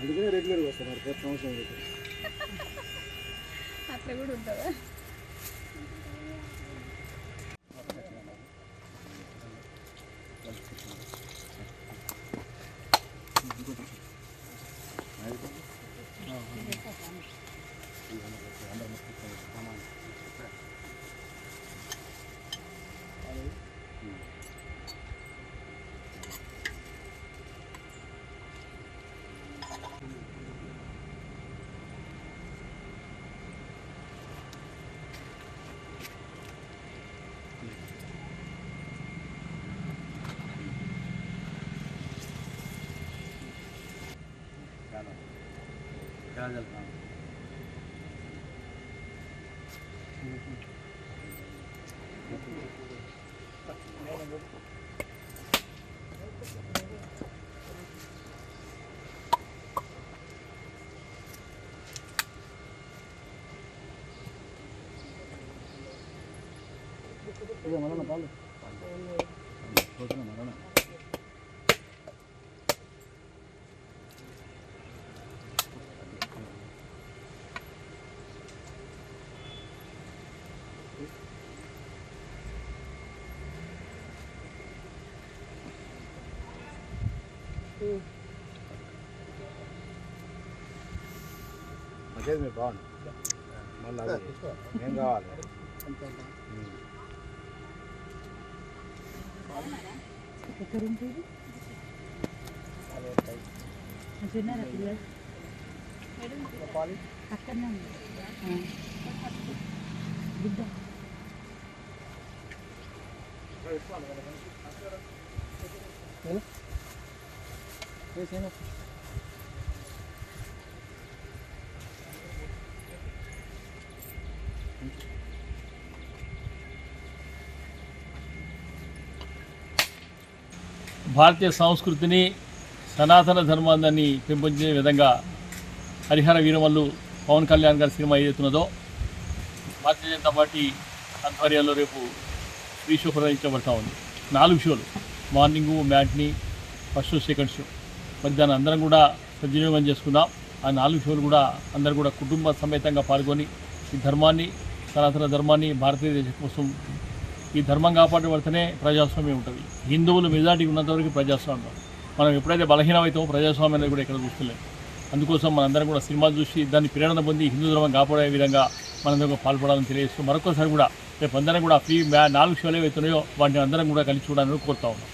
అందుకనే రెగ్యులర్గా వస్తున్నారు ప్రతి సంవత్సరం అట్లా కూడా ఉంటుందా? మధ్య మీరు బాగుంది మళ్ళీ ఏం కావాలి ఎక్కడ ఉంటుంది తిన్నారా పిల్లలు? అక్కడనే ఉంది బిడ్డ. భారతీయ సంస్కృతిని సనాతన ధర్మాన్ని పెంపొందించే విధంగా హరిహర వీరమల్లు పవన్ కళ్యాణ్ గారి సినిమా ఏదైతున్నదో భారతీయ జనతా పార్టీ ఆధ్వర్యంలో రేపు ఫ్రీ షో ప్రదర్శించబడతా ఉంది. 4 షోలు, morning, matinee, first show, second show. మరి దాన్ని అందరం కూడా సద్వినియోగం చేసుకుందాం. ఆ 4 షోలు కూడా అందరూ కూడా కుటుంబ సమేతంగా పాల్గొని ఈ ధర్మాన్ని, సనాతన ధర్మాన్ని, భారతదేశం కోసం ఈ ధర్మం కాపాడబడితేనే ప్రజాస్వామ్యం ఉంటుంది. హిందువులు మెజారిటీ ఉన్నంతవరకు ప్రజాస్వామ్యం. మనం ఎప్పుడైతే బలహీనమవుతామో ప్రజాస్వామ్యం అనేది కూడా ఇక్కడ చూస్తలేదు. అందుకోసం మనందరం కూడా సినిమాలు చూసి దాన్ని ప్రేరణ పొంది హిందూ ధర్మం కాపాడే విధంగా మనందరం పాల్పడాలని తెలియజేస్తూ మరొకసారి కూడా రేపు అందరం కూడా ఫ్రీ 4 షోలు ఏవైతున్నాయో వాటిని అందరం కూడా కలిసి చూడాలని కోరుతా ఉన్నాం.